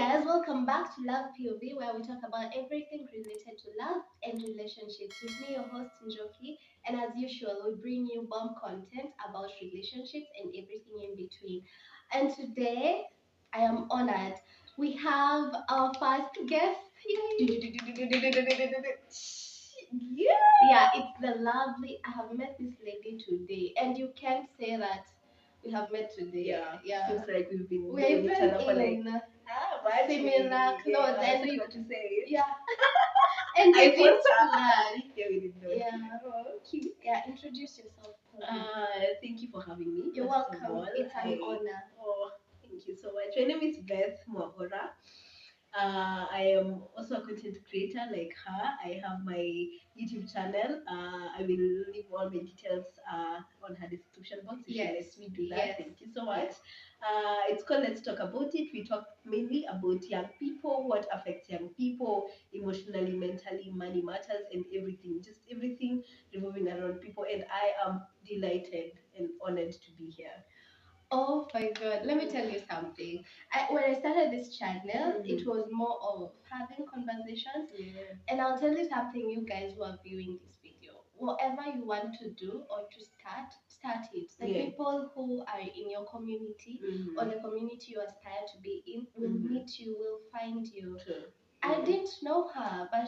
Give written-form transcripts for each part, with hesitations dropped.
guys, welcome back to Love POV, where we talk about everything related to love and relationships. With me, your host Njoki, and as usual, we bring you bomb content about relationships and everything in between. And today, I am honored. We have our first guest. Yeah, it's the lovely. I have met this lady today, and you can't say that we have met today. Yeah. Feels like we've been We're knowing each even other for like in similar clothes, Yeah, and I got to say it. yeah, and we I didn't put her. plan. Yeah, we didn't know. Yeah. Oh, cute. Yeah, introduce yourself, please. Thank you for having me. You're first of welcome. all. It's an honor. Oh, thank you so much. My name is Beth Mwahora. I am also a content creator like her. I have my YouTube channel. I will leave all my details on her description box if she lets me do that. Yes. Thank you so much. It's called Let's Talk About It. We talk mainly about young people, what affects young people emotionally, mentally, money matters, and everything. Just everything revolving around people. And I am delighted and honored to be here. Oh my God, let me tell you something. When I started this channel, it was more of having conversations. Yeah. And I'll tell you something, you guys who are viewing this video. Whatever you want to do or to start it. The Yeah. people who are in your community or the community you aspire to be in will meet you, will find you. True. I didn't know her, but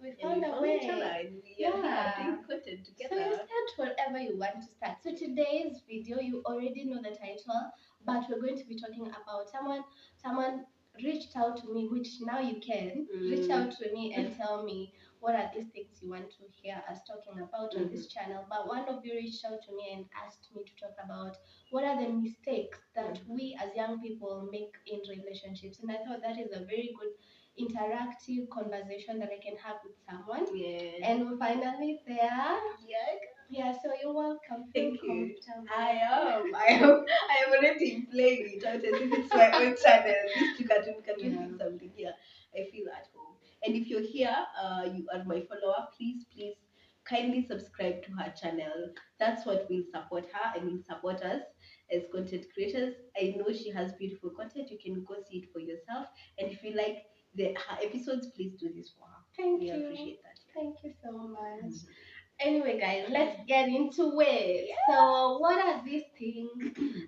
we found a way. Each other and we are here doing content together. So you start whatever you want to start. So today's video, you already know the title, but we're going to be talking about someone reached out to me, which now you can reach out to me and tell me what are these things you want to hear us talking about on this channel. But one of you reached out to me and asked me to talk about what are the mistakes that we as young people make in relationships. And I thought that is a very good interactive conversation that I can have with someone. Yeah. And we're finally there. Yeah. Yeah, so you're welcome. Thank you. Comfortable. I am already playing it out as if it's my own channel. This to cartoon means something here. I feel at home. And if you're here, you are my follower, please kindly subscribe to her channel. That's what will support her and will support us as content creators. I know she has beautiful content. You can go see it for yourself. And if you like her episodes, please do this for her. Thank you. Appreciate that. Thank you so much. Anyway, guys, let's get into it. Yeah. So, what are these things?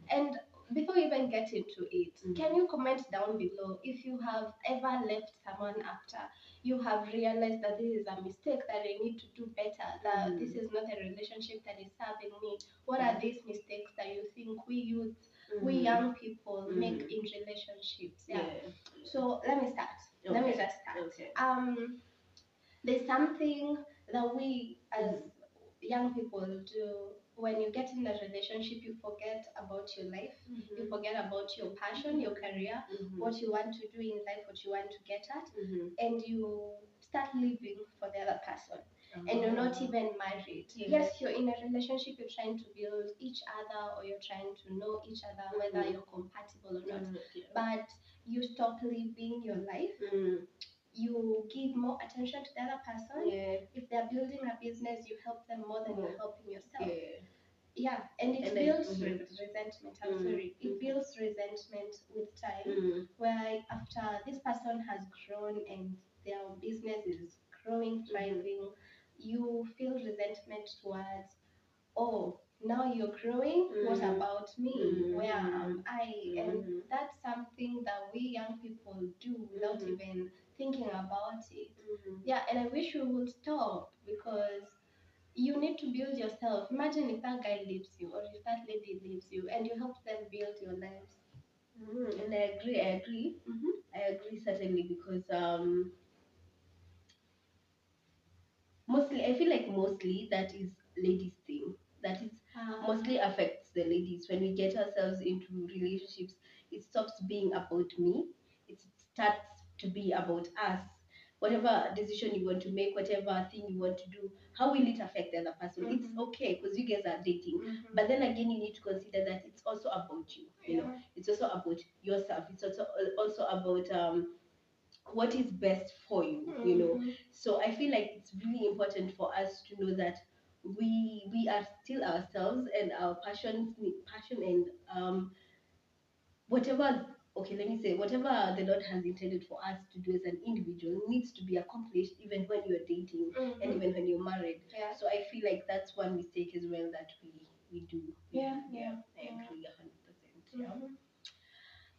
And before we even get into it, can you comment down below if you have ever left someone after you have realized that this is a mistake that I need to do better, that this is not a relationship that is serving me? What are these mistakes that you think we youth, we young people make in relationships? Yeah. So let me start. Let me just start. Okay. There's something that we as young people do. When you get in a relationship, you forget about your life, you forget about your passion, your career, what you want to do in life, what you want to get at, and you start living for the other person. And you're not even married. Yes, you're in a relationship, you're trying to build each other, or you're trying to know each other, whether you're compatible or not. But you stop living your life. You give more attention to the other person. If they're building a business, you help them more than you're helping yourself. And it builds resentment. I'm sorry. It builds resentment with time, where after this person has grown and their business is growing, thriving, you feel resentment towards, oh, now you're growing, what about me? Where am I? And that's something that we young people do without even thinking about it. Yeah, and I wish we would stop, because you need to build yourself. Imagine if that guy leaves you or if that lady leaves you and you help them build your lives. And I agree. I agree certainly, because mostly I feel like mostly that is ladies thing. That is mostly affects the ladies. When we get ourselves into relationships, it stops being about me. It starts to be about us. Whatever decision you want to make, whatever thing you want to do, how will it affect the other person? It's okay because you guys are dating, but then again, you need to consider that it's also about you. You know, it's also about yourself. It's also about what is best for you. You know, so I feel like it's really important for us to know that we are still ourselves, and our passion and whatever okay, let me say, whatever the Lord has intended for us to do as an individual needs to be accomplished even when you're dating and even when you're married. Yeah. So I feel like that's one mistake as well that we do. Yeah. I agree 100%. Yeah.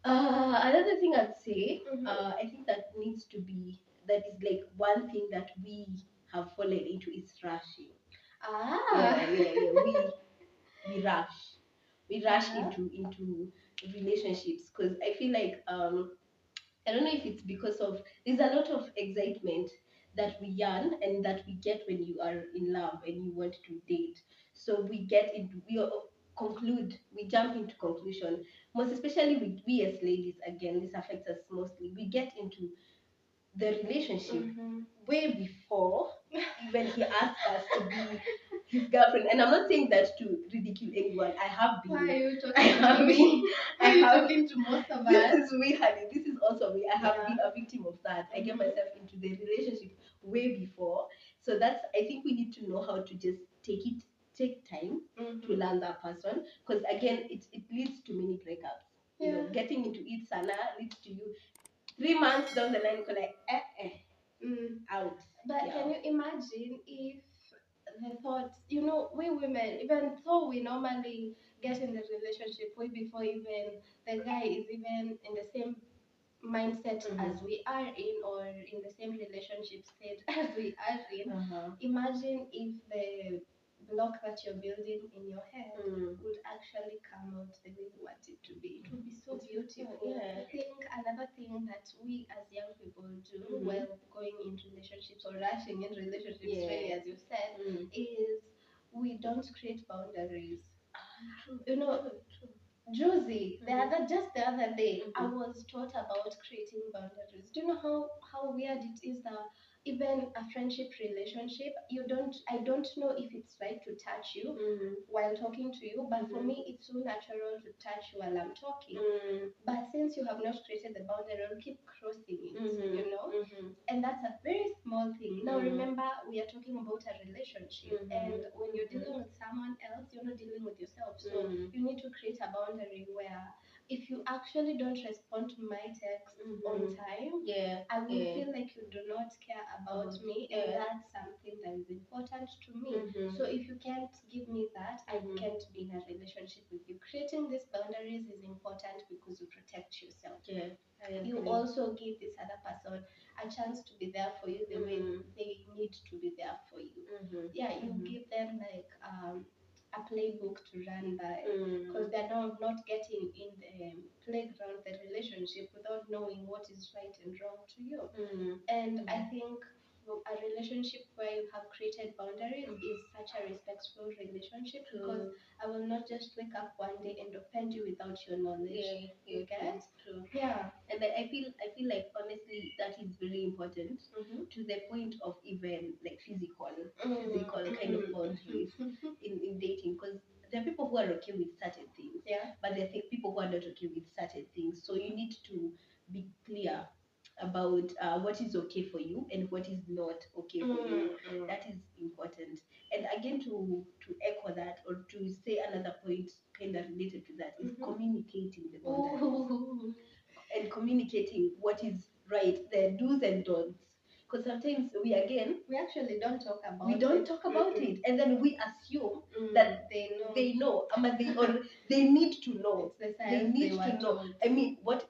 Another thing I'd say, I think that needs to be, that is like one thing that we have fallen into is rushing. We rush. We rush into relationships because I feel like I don't know if it's because of there's a lot of excitement that we yearn and that we get when you are in love and you want to date. So we jump into conclusion. Most especially we as ladies, again, this affects us mostly. We get into the relationship way before even he asked us to be his girlfriend. And I'm not saying that to ridicule anyone. I have been. Why are you talking to me? Why are you talking to most of us? This is me, honey. This is also me. I have been a victim of that. I get myself into the relationship way before. So that's, I think we need to know how to just take time to learn that person. Because again, it leads to many breakups. You know, getting into it sana leads to you 3 months down the line, you're like, out. But can you imagine if the thought, we women, even though we normally get in the relationship way before even the guy is even in the same mindset as we are in, or in the same relationship state as we are in, imagine if the block that you're building in your head would actually come out the way you want it to be. It would be so beautiful. I think another thing that we as young people do while going into relationships or rushing in relationships, really, as you said, is we don't create boundaries. Juicy, just the other day, I was taught about creating boundaries. Do you know how weird it is that even a friendship relationship, I don't know if it's right to touch you while talking to you, but for me, it's so natural to touch you while I'm talking. But since you have not created the boundary, I'll keep crossing it, and that's a very small thing. Now, remember, we are talking about a relationship, and when you're dealing with someone else, you're not dealing with yourself. So you need to create a boundary where if you actually don't respond to my text on time, I will feel like you do not care about me, and that's something that is important to me. So if you can't give me that, I can't be in a relationship with you. Creating these boundaries is important because you protect yourself. You also give this other person a chance to be there for you the way they need to be there for you. You give them like a playbook to run by, because they're not getting in the playground, the relationship, without knowing what is right and wrong to you. And I think a relationship where you have created boundaries is such a respectful relationship, because I will not just wake up one day and offend you without your knowledge. You get? True. Yeah. And I feel like honestly that is very important to the point of even like physical kind of boundaries in dating, because there are people who are okay with certain things, but there are people who are not okay with certain things. So you need to be clear about what is okay for you and what is not okay for you. That is important. And again, to echo that, or to say another point kind of related to that, is communicating the boundaries and communicating what is right, the do's and don'ts. Because sometimes we actually don't talk about it, and then we assume that they know, or they need to know. It's the They science need they to were know. told. I mean, what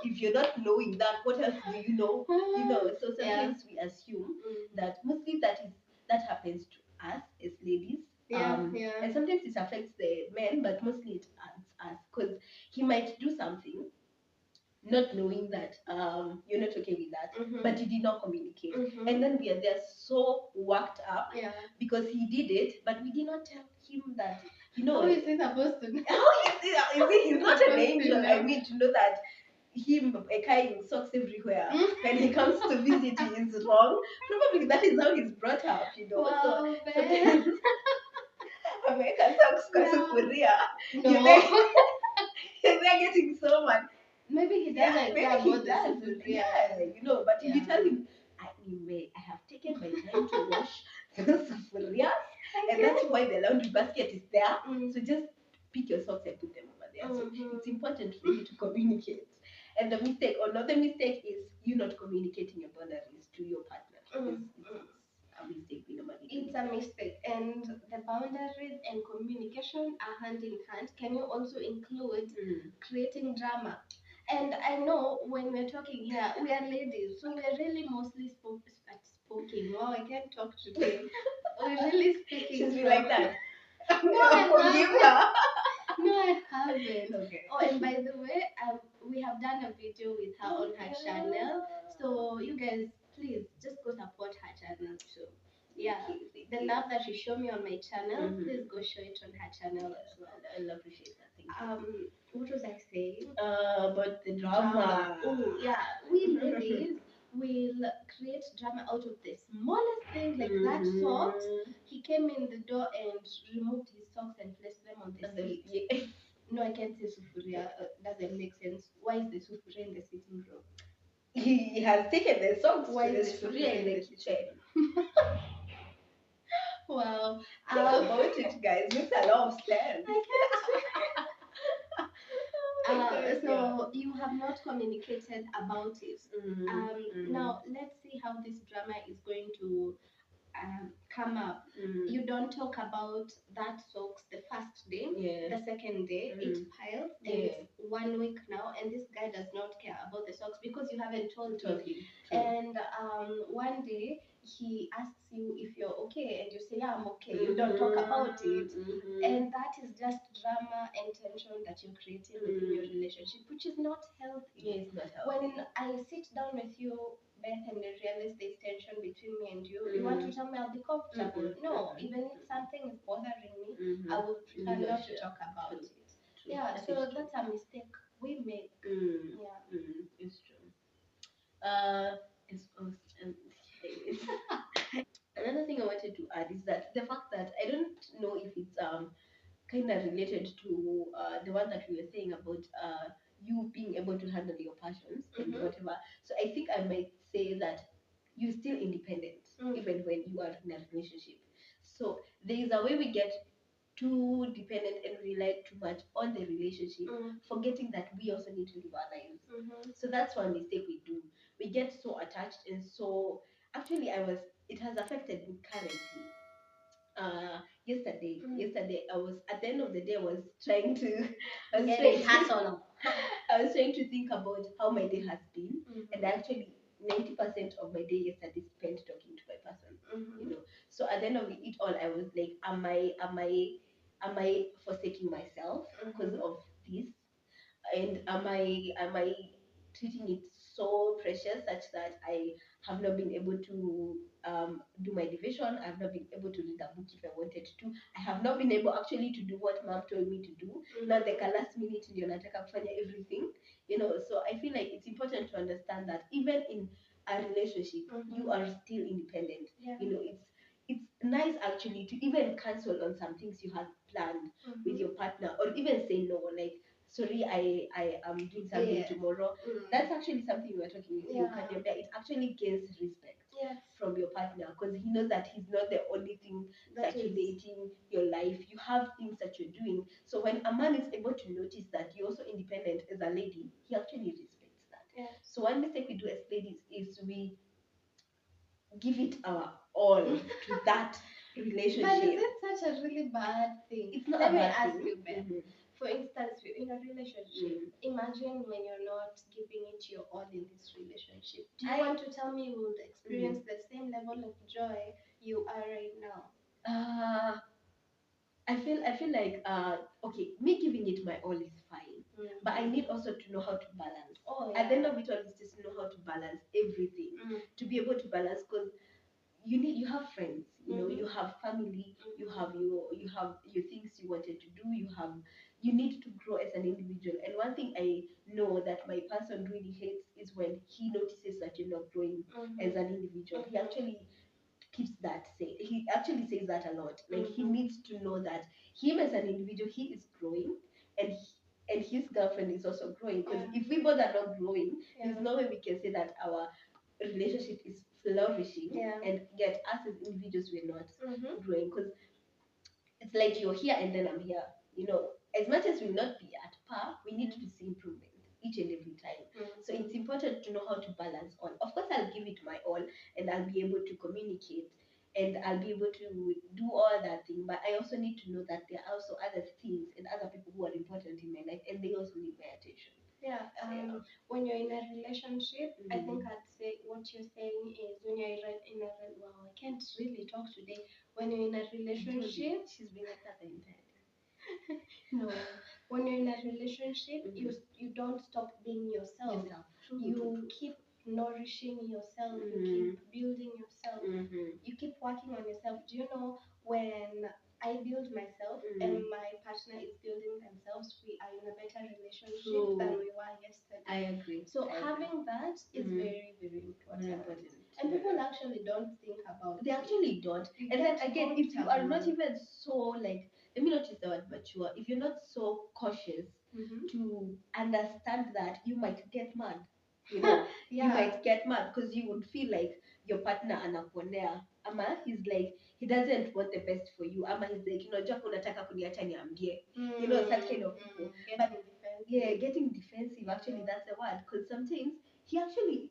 if you're not knowing that? What else do you know? So sometimes we assume that mostly that happens to us as ladies. And sometimes it affects the men, but mostly it affects us, because he might do something not knowing that you're not okay with that, but you did not communicate. And then we are there so worked up because he did it, but we did not tell him that, How is he supposed to know? How is he? He's not an angel. I mean, to know that him carrying socks everywhere when he comes to visit is wrong. Probably that is how he's brought up, Wow, so sometimes American socks because of Korea. No. They're getting so mad. Maybe he doesn't care about the does. But if you tell him, I have taken my time to wash those sufurias, and that's why the laundry basket is there. So just pick your socks and put them over there. So it's important for you to communicate. And the mistake, or not the mistake, is you not communicating your boundaries to your partner. It's a mistake we normally do. It's a mistake, and the boundaries and communication are hand in hand. Can you also include creating drama? And I know when we're talking here, we are ladies, so we're really mostly spoken. Wow, I can't talk today. We're really speaking. She's been like that. No, I Forgive haven't. her. No, I haven't. Okay. Oh, and by the way, we have done a video with her on her channel. So you guys, please just go support her channel too. Yeah, the love that you show me on my channel, please go show it on her channel as well. I'll appreciate that. Thank you. What was I saying? But the drama. Oh, yeah, we ladies will create drama out of the smallest thing, like that socks. He came in the door and removed his socks and placed them on the seat. Yeah. No, I can't say sufuria. Doesn't make sense. Why is the sufuria in the sitting room? He has taken the socks Why to the is the sufuria in the kitchen. Wow. Think about it, guys. Makes a lot of sense. I can't. So you have not communicated about it. Now let's see how this drama is going to come up. You don't talk about that socks the first day, the second day, it piles, and it's 1 week now, and this guy does not care about the socks because you haven't told him. And one day he asks you if you're okay, and you say, yeah, I'm okay. You don't talk about it. And that is just drama and tension that you're creating within your relationship, which is not healthy. Yeah, it's not healthy. When I sit down with you, Beth, and I realize there's tension between me and you, you want to tell me I'll be comfortable. No, even if something is bothering me, I would prefer not to talk about it. Yeah, so that's a mistake we make. Yeah. It's true. It's another thing I wanted to add is that the fact that I don't know if it's kind of related to the one that we were saying about you being able to handle your passions and whatever. So I think I might say that you're still independent even when you are in a relationship. So there is a way we get too dependent and rely too much on the relationship, forgetting that we also need to live our lives. So that's one mistake we do. We get so attached, and so actually it has affected me currently. Yesterday I was, at the end of the day, I was trying to I was trying to, I was trying to think about how my day has been, and actually 90% of my day yesterday spent talking to my person. So at the end of it all, I was like, am I forsaking myself because of this? And am I treating it so precious such that I have not been able to do my division? I have not been able to read a book if I wanted to. I have not been able actually to do what mom told me to do. Not like a last minute ndio nataka kufanya everything. So I feel like it's important to understand that even in a relationship, you are still independent. It's nice actually to even cancel on some things you had planned with your partner, or even say no, like, sorry, I am doing something tomorrow. That's actually something we were talking with you, Kanyamda. It actually gains respect from your partner, because he knows that he's not the only thing circulating your life. You have things that you're doing. So when a man is able to notice that you're also independent as a lady, he actually respects that. So one mistake we do as ladies is we give it our all to that relationship. But is it such a really bad thing? It's not Let a me bad ask thing. you, Ben. For instance, you're in a relationship. Imagine when you're not giving it your all in this relationship. Do you want to tell me you will experience the same level of joy you are right now? I feel like okay, me giving it my all is fine, but I need also to know how to balance. At the end of it all, is just know how to balance everything, to be able to balance, because you have friends, you have family, you have your things you wanted to do, you need to grow as an individual. And one thing I know that my person really hates is when he notices that you're not growing as an individual. He actually keeps that say he actually says that a lot, like he needs to know that him as an individual, he is growing, and and his girlfriend is also growing, because if we both are not growing, there's no way we can say that our relationship is flourishing, and yet us as individuals we're not growing, because it's like you're here and then I'm here, as much as we'll not be at par, we need to see improvement each and every time. So it's important to know how to balance all. Of course, I'll give it my all, and I'll be able to communicate, and I'll be able to do all that thing. But I also need to know that there are also other things and other people who are important in my life, and they also need my attention. Yeah, when you're in a relationship, I think I'd say what you're saying is when you're in a well, I can't really talk today. When you're in a relationship, She's been like that the entire time. no, when you're in a relationship, you don't stop being yourself. You keep nourishing yourself. You keep building yourself. You keep working on yourself. Do you know when I build myself and my partner is building themselves, we are in a better relationship than we were yesterday. I agree. So having that is very, very important. And people actually don't think about They actually don't. And then again, if you are not even so like, let me not use the word mature, if you're not so cautious to understand that you might get mad. You know, you might get mad because you would feel like your partner anakuonea. Ama he's like, he doesn't want the best for you. Ama he's like, unajua kunataka kuniacha niambie. You know, such kind of people. But yeah, getting defensive, actually that's the word. Because sometimes he actually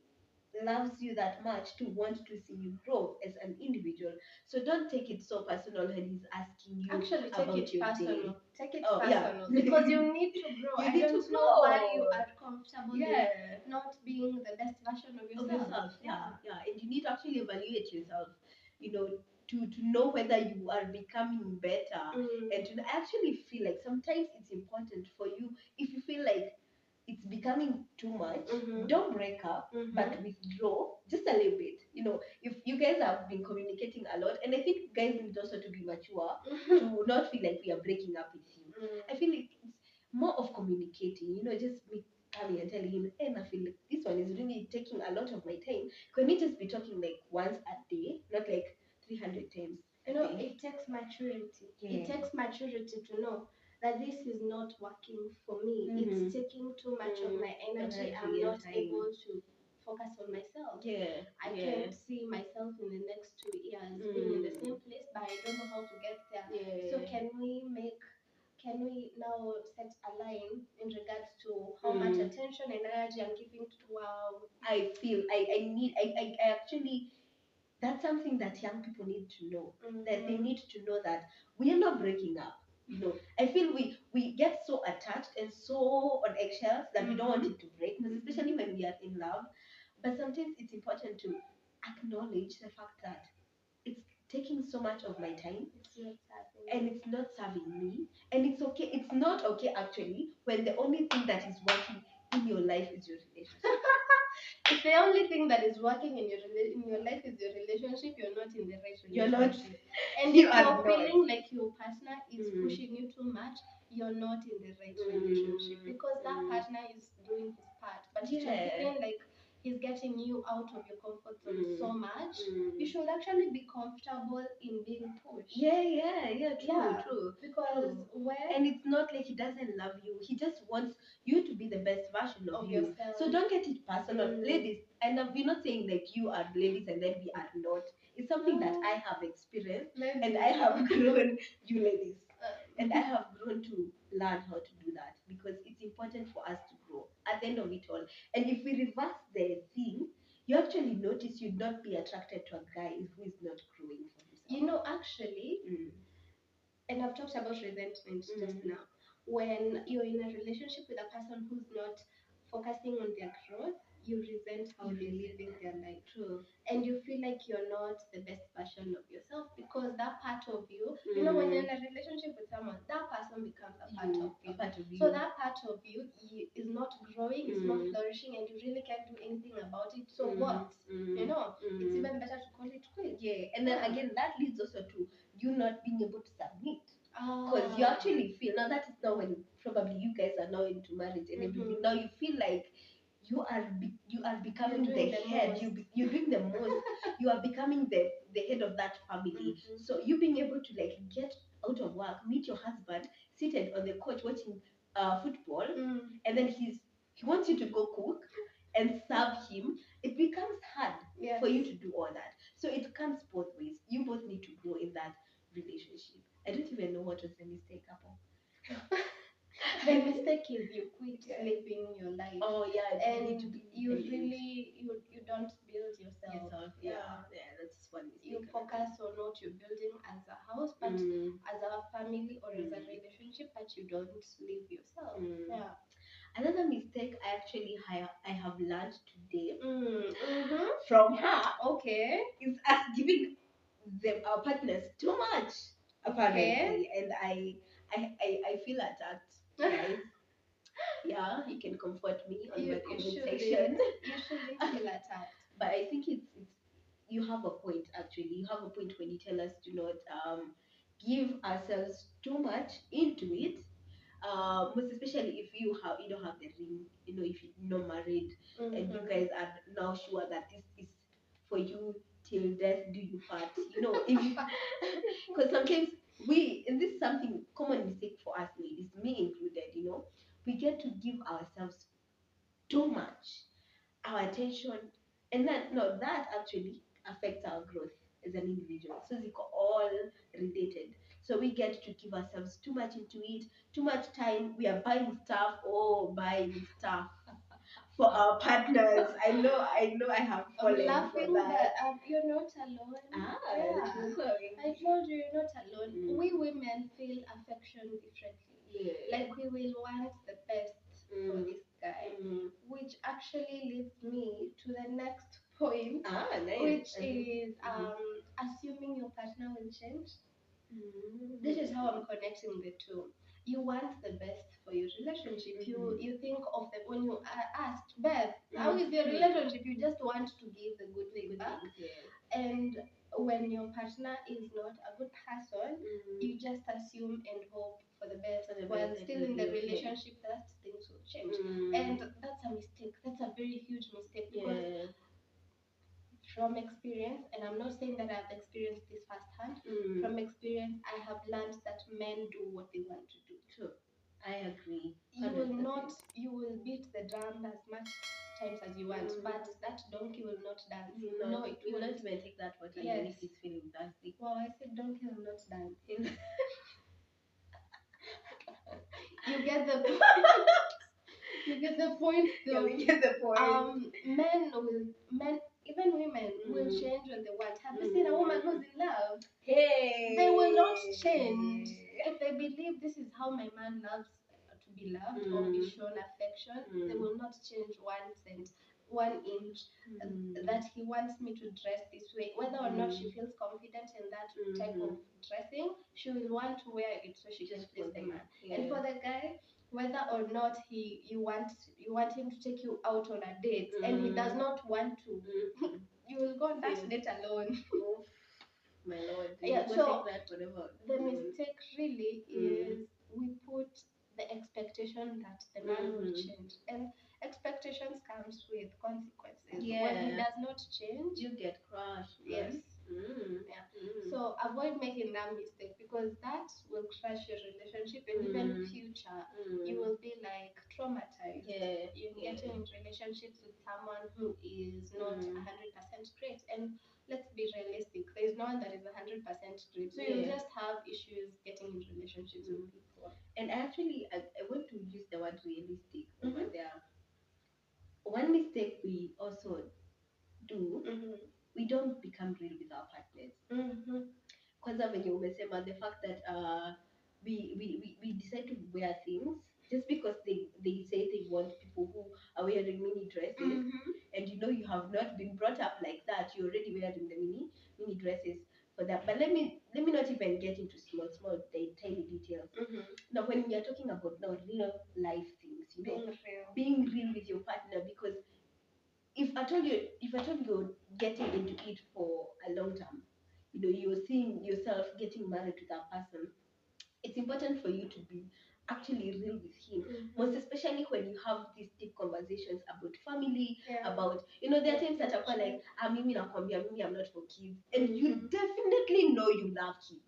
loves you that much to want to see you grow as an individual. So don't take it so personal when he's asking you actually take about it your personal. day. Take it Oh, personal yeah. because you need to grow. You I need don't to know why grow. you are comfortable in not being the best version of yourself. Yeah. And you need to actually evaluate yourself, you know, to know whether you are becoming better. And to actually feel like sometimes it's important for you, if you feel like it's becoming too much, don't break up, but withdraw just a little bit. You know, if you guys have been communicating a lot, and I think guys need also to be mature to not feel like we are breaking up with you. I feel like it's more of communicating, you know, just me coming and telling him, hey, I feel like this one is really taking a lot of my time. Can we just be talking like once a day, not like 300 times? You know, it takes maturity. Yeah. It takes maturity to know that this is not working for me. It's taking too much of my energy. I'm not able to focus on myself. I can't see myself in the next 2 years being in the same place, but I don't know how to get there. So can we now set a line in regards to how much attention and energy I'm giving to I feel I actually, that's something that young people need to know. That they need to know that we are not breaking up. You know, I feel we get so attached and so on eggshells that we don't want it to break, especially when we are in love. But sometimes it's important to acknowledge the fact that it's taking so much of my time, and it's not serving me. And it's okay. It's not okay actually when the only thing that is working in your life is your relationship. If the only thing that is working in your life is your relationship, you're not in the right relationship. You're not. And if you're feeling like your partner is pushing you too much, you're not in the right relationship because that partner is doing his part. But if you're feeling like he's getting you out of your comfort zone so much, you should actually be comfortable in being pushed. True. Because and it's not like he doesn't love you. He just wants you to be the best version of you. Yourself. So don't get it personal, ladies. And we're not saying like you are ladies and then we are not. It's something that I have experienced, and I have grown. You ladies, and I have grown to learn how to do that because it's important for us to grow at the end of it all. And if we reverse the thing, you actually notice you'd not be attracted to a guy who is not growing for himself. You know, actually, and I've talked about resentment just now. When you're in a relationship with a person who's not focusing on their growth, you resent how they're living their life. True. And you feel like you're not the best version of yourself because that part of you, you know, when you're in a relationship with someone, that person becomes a part of you. So that part of you is not growing, it's not flourishing, and you really can't do anything about it. So what? You know, it's even better to call it quits. And then again, that leads also to you not being able to submit. Because you actually feel, now that is now when probably you guys are now into marriage and everything, now you feel like you are becoming the head. You're doing the most. You are becoming the head of that family. So you being able to like get out of work, meet your husband seated on the couch watching football, and then he wants you to go cook and serve him. It becomes hard for you to do all that. So it comes both ways. You both need to grow in that relationship. I don't even know what was the mistake, Apple. The mistake is you quit living your life. Oh yeah, and you need to be you independent. really you don't build yourself. Yeah, that's one mistake. You focus on what you're building as a house, but as a family or as a relationship, but you don't live yourself. Yeah. Another mistake I have learned today From her Okay. is us giving our partners too much apparently, and I feel attacked, guys. Yeah, you can comfort me on my comment section. You shouldn't feel attacked. But I think it's you have a point. Actually, you have a point when you tell us to not give ourselves too much into it. Most especially if you don't have the ring, if you're not married, and you guys are now sure that this is for you till death do you part. If because sometimes and this is something common mistake for us ladies, me included. We get to give ourselves too much, our attention, and that actually affects our growth as an individual. So they all related. So we get to give ourselves too much into it, too much time. We are buying stuff, buying stuff for our partners. I know I have fallen I'm laughing, for that. but you're not alone. I told you you're not alone. We women feel affection differently. Like we will want the best for this guy, which actually leads me to the next point, Nice. which is assuming your partner will change. This is how I'm connecting the two. You want the best for your relationship. You think of the when you asked Beth, how is your relationship? You just want to give the good thing back. And when your partner is not a good person, you just assume and hope for the best. While still in the relationship, that things will change. And that's a mistake. That's a very huge mistake because from experience, and I'm not saying that I've experienced this firsthand, from experience, I have learned that men do what they want to do. True. I agree. 100%. You will beat the drum as much times as you want, but that donkey will not dance. No, it will will not even take that water. Yes. If he's feeling thirsty. Wow, I said donkey will not dance. You get the you get the point though. Yeah, we get the point. Men, even women will change when they want. Have you seen a woman who's in love? Hey, they will not change if they believe this is how my man loves to be loved or be shown affection. They will not change 1 cent, 1 inch. That he wants me to dress this way, whether or not she feels confident in that type of dressing, she will want to wear it so she can please the man. And for the guy, whether or not you want him to take you out on a date and he does not want to, you will go on that date alone. My lord, so the mistake really is we put the expectation that the man will change, and expectations comes with consequences. When he does not change, you get crushed. Yes. So avoid making that mistake because that will crush your relationship and even future. You will be like traumatized. You're getting into relationships with someone who is not 100% great. And let's be realistic. There is no one that is 100% great. So you'll just have issues getting into relationships with people. And actually, I want to use the word realistic over there. One mistake we also do, we don't become real with our partners. Kwanza venye umesema the fact that we decide to wear things just because they say they want people who are wearing mini dresses, and you have not been brought up like that. You're already wearing the mini dresses for that. But let me not even get into small tiny details. Now when we are talking about now real life things, being real with your partner, because if I told you you're getting into it for a long term, you're seeing yourself getting married to that person, it's important for you to be actually real with him. Most especially when you have these deep conversations about family, about there are times that are like, mimi nakwambia mimi I'm not for kids, and you definitely know you love kids,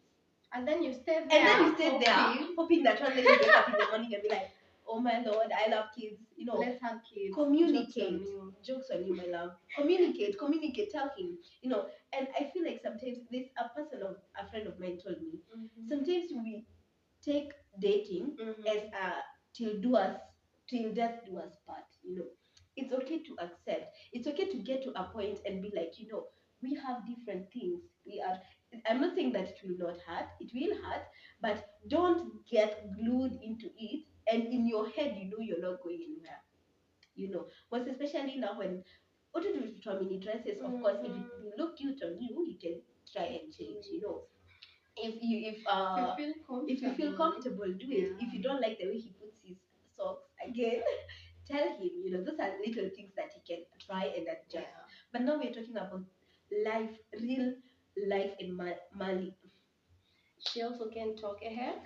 and then you stay there hoping that one day you wake up in the morning and be like, oh my lord, I love kids. Let's have kids. Communicate. Jokes on you, my love. Communicate, tell him. And I feel like sometimes a friend of mine told me, sometimes we take dating as till do us till death do us part. It's okay to accept. It's okay to get to a point and be like, we have different things. We are. I'm not saying that it will not hurt. It will hurt, but don't get glued into it. And in your head, you're not going anywhere. Most especially now when what to do with mini dresses. Of course, if it look cute on you, you can try and change. If you feel comfortable, do it. If you don't like the way he puts his socks, again, tell him. Those are little things that he can try and adjust. Yeah. But now we're talking about life, real life in Mali. She also can talk ahead.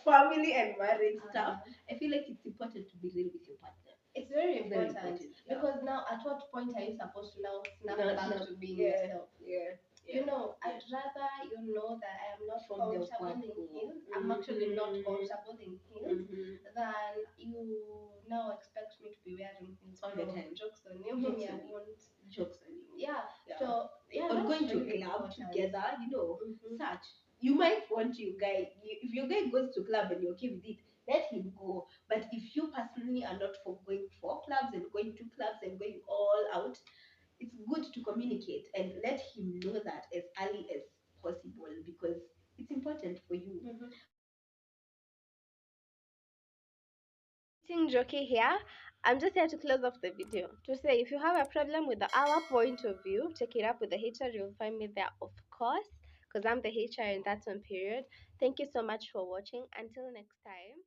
Family and marriage stuff. I feel like it's important to be real with your partner. It's very important, yeah. because now at what point are you supposed to now snap back to being yeah, yourself? Yeah. I'd rather that I am not From the comfortable in heels. I'm Mhm. actually not comfortable in heels. Mhm. Than you now expect me to be wearing heels All the time. Jokes on you. Jokes Me, I on you. won't. Jokes on you. Yeah. Yeah. So Or that's going to really club important. together, Mhm. such. You might want your guy. If your guy goes to club and you're okay with it, let him go. But if you personally are not for going for clubs and going to clubs and going all out, it's good to communicate and let him know that as early as possible, because it's important for you. Mhm. Jockey here. I'm just here to close off the video to say if you have a problem with our point of view, take it up with the HR. You'll find me there, of course, because I'm the HR in that one period. Thank you so much for watching. Until next time.